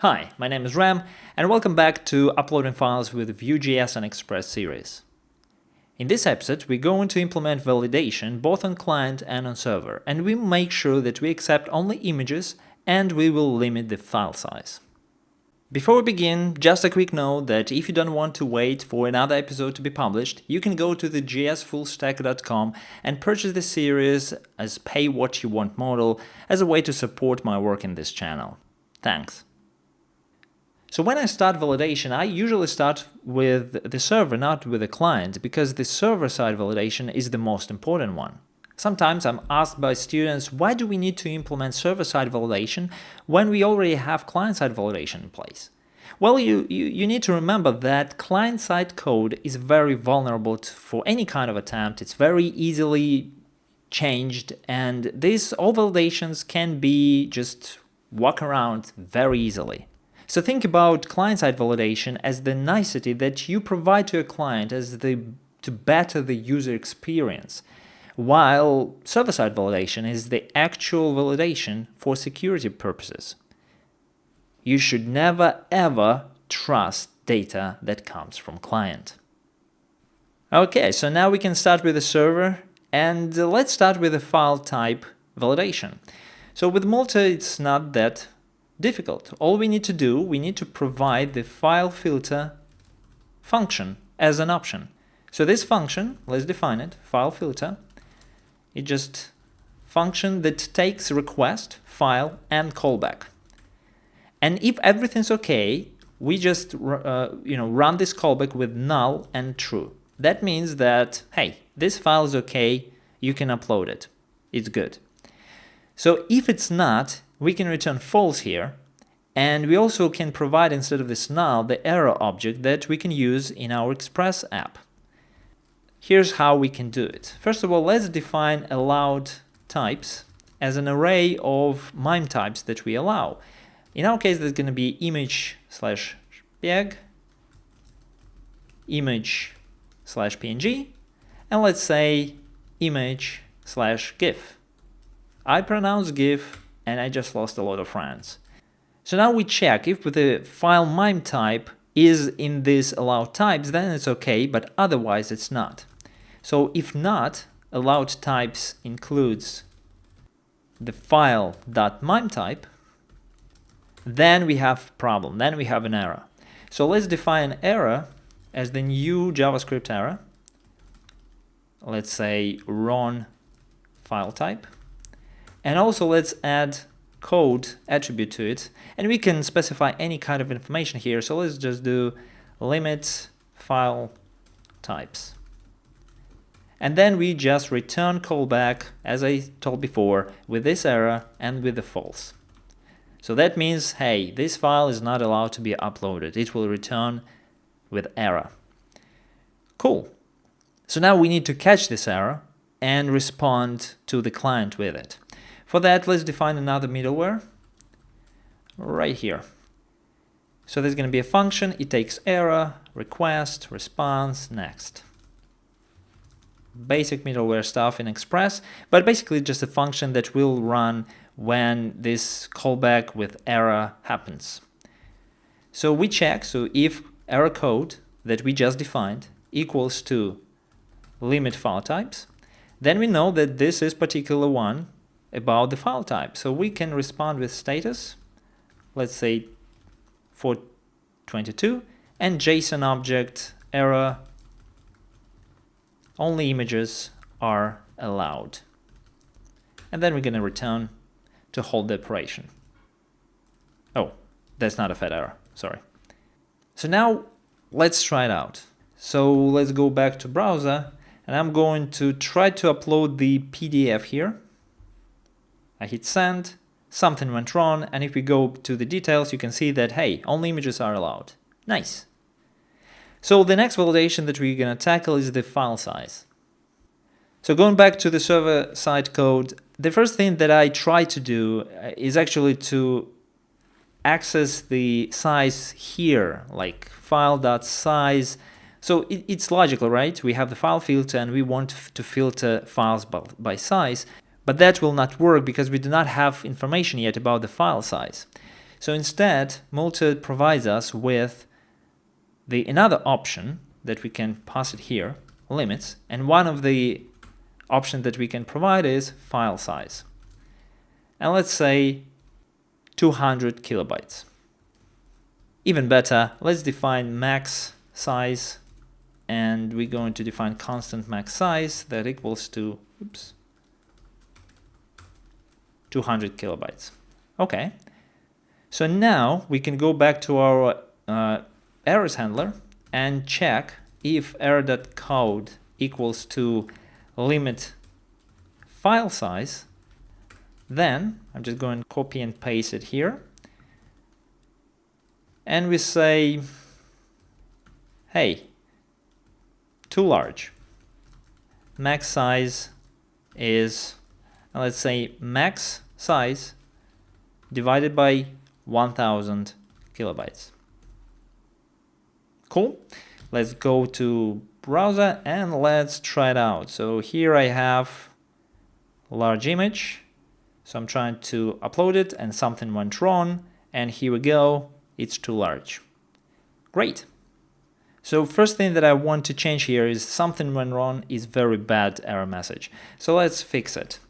Hi, my name is Ram, and welcome back to Uploading Files with Vue.js and Express series. In this episode, we're going to implement validation both on client and on server, and we make sure that we accept only images and we will limit the file size. Before we begin, just a quick note that if you don't want to wait for another episode to be published, you can go to the jsfullstack.com and purchase the series as pay what you want model as a way to support my work in this channel. Thanks. So when I start validation, I usually start with the server, not with the client, because the server-side validation is the most important one. Sometimes I'm asked by students, why do we need to implement server-side validation when we already have client-side validation in place? Well, you need to remember that client-side code is very vulnerable for any kind of attempt. It's very easily changed, and these all validations can be just walk around very easily. So think about client-side validation as the nicety that you provide to a client to better the user experience, while server-side validation is the actual validation for security purposes. You should never ever trust data that comes from client. Okay, so now we can start with the server, and let's start with the file type validation. So with Malta, it's not that difficult. All we need to do, we need to provide the file filter function as an option. So this function, let's define it, file filter, it's just function that takes request, file, and callback. And if everything's okay, we just run this callback with null and true. That means that, hey, this file is okay, you can upload it. It's good. So if it's not, we can return false here, and we also can provide, instead of this null, the error object that we can use in our Express app. Here's how we can do it. First of all, let's define allowed types as an array of MIME types that we allow. In our case, there's going to be image/peg, image/png, and let's say image/gif. I pronounce GIF, and I just lost a lot of friends. So now we check if the file MIME type is in these allowed types, then it's okay, but otherwise it's not. So if not, allowed types includes the file.mime type, then we have a problem, then we have an error. So let's define error as the new JavaScript error. Let's say wrong file type. And also let's add code attribute to it, and we can specify any kind of information here. So let's just do limit file types. And then we just return callback, as I told before, with this error and with the false. So that means, hey, this file is not allowed to be uploaded. It will return with error. Cool. So now we need to catch this error and respond to the client with it. For that, let's define another middleware right here. So there's going to be a function. It takes error, request, response, next. Basic middleware stuff in Express, but basically just a function that will run when this callback with error happens. So we check, so if error code that we just defined equals to limit file types, then we know that this is particular one about the file type. So we can respond with status, let's say 422, and JSON object error, only images are allowed. And then we're going to return to hold the operation. Oh, that's not a fed error, sorry. So now let's try it out. So let's go back to browser, and I'm going to try to upload the PDF here. I hit send, something went wrong, and if we go to the details, you can see that, hey, only images are allowed. Nice. So the next validation that we're going to tackle is the file size. So going back to the server-side code, the first thing that I try to do is actually to access the size here, like file.size. So it's logical, right? We have the file filter and we want to filter files by size. But that will not work because we do not have information yet about the file size. So instead, multi provides us with another option that we can pass it here, limits, and one of the options that we can provide is file size. And let's say 200 kilobytes. Even better, let's define max size, and we're going to define constant max size that equals to 200 kilobytes. Okay, so now we can go back to our errors handler and check if error.code equals to limit file size. Then I'm just going to copy and paste it here, and we say, hey, too large. Max size is, let's say, max size divided by 1000 kilobytes. Cool. Let's go to browser and let's try it out. So here I have a large image. So I'm trying to upload it and something went wrong. And here we go. It's too large. Great. So first thing that I want to change here is something went wrong is very bad error message. So let's fix it.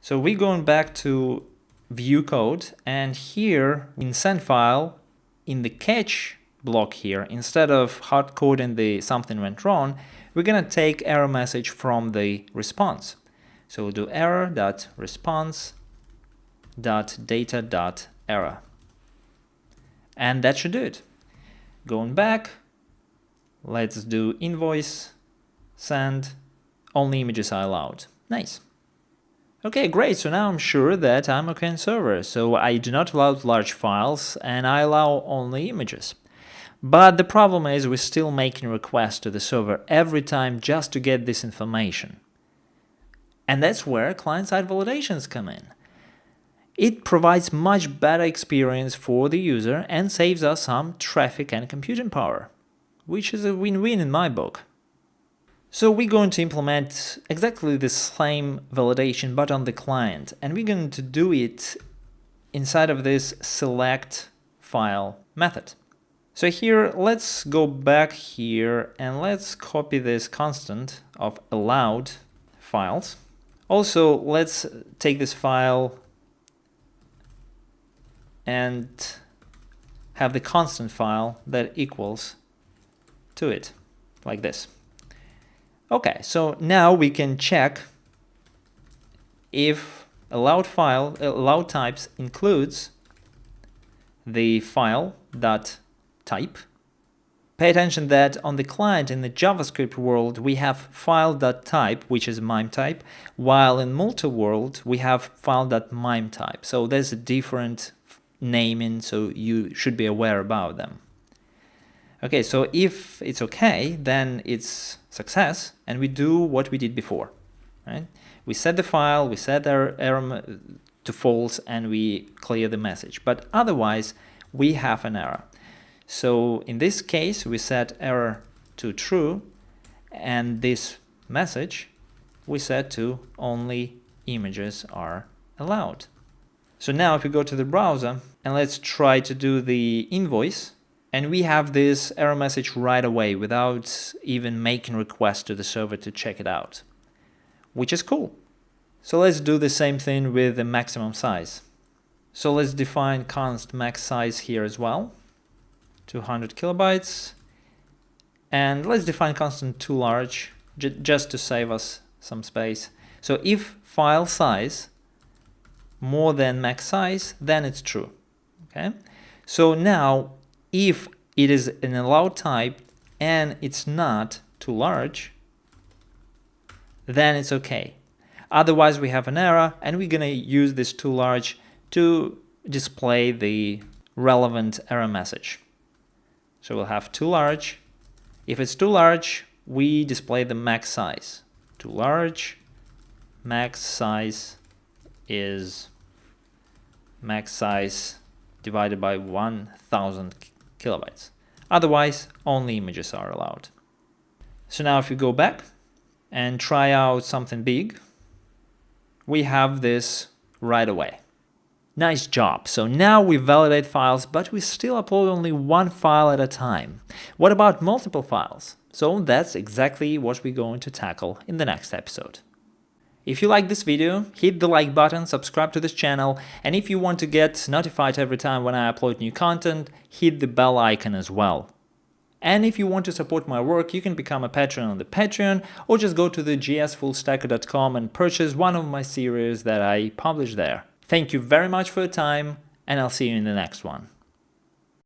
So we're going back to view code, and here in send file, in the catch block here, instead of hard coding the something went wrong, we're going to take error message from the response. So we'll do error.response.data.error. And that should do it. Going back, let's do invoice, send, only images are allowed. Nice. Okay, great. So now I'm sure that I'm okay on server. So I do not allow large files and I allow only images. But the problem is we're still making requests to the server every time just to get this information. And that's where client-side validations come in. It provides much better experience for the user and saves us some traffic and computing power, which is a win-win in my book. So we're going to implement exactly the same validation but on the client, and we're going to do it inside of this select file method. So here, let's go back here and let's copy this constant of allowed files. Also, let's take this file and have the constant file that equals to it, like this. Okay, so now we can check if allowed types includes the file dot type. Pay attention that on the client in the JavaScript world we have file.type, which is MIME type, while in multi-world we have file.MIME type. So there's a different naming, so you should be aware about them. Okay, so if it's okay, then it's success, and we do what we did before, right? We set the file, we set our error to false, and we clear the message. But otherwise, we have an error. So in this case, we set error to true, and this message we set to only images are allowed. So now if we go to the browser and let's try to do the invoice, and we have this error message right away without even making requests to the server to check it out, which is cool. So let's do the same thing with the maximum size. So let's define const max size here as well, 200 kilobytes, and let's define constant too large just to save us some space. So if file size more than max size, then it's true. Okay. So now if it is an allowed type and it's not too large, then it's okay. Otherwise we have an error, and we're gonna use this too large to display the relevant error message. So we'll have too large. If it's too large, we display the max size. Too large, max size is max size divided by 1000 kilobytes. Otherwise, only images are allowed. So now if we go back and try out something big, we have this right away. Nice job! So now we validate files, but we still upload only one file at a time. What about multiple files? So that's exactly what we're going to tackle in the next episode. If you like this video, hit the like button, subscribe to this channel, and if you want to get notified every time when I upload new content, hit the bell icon as well. And if you want to support my work, you can become a patron on the Patreon, or just go to the gsfullstacker.com and purchase one of my series that I publish there. Thank you very much for your time, and I'll see you in the next one.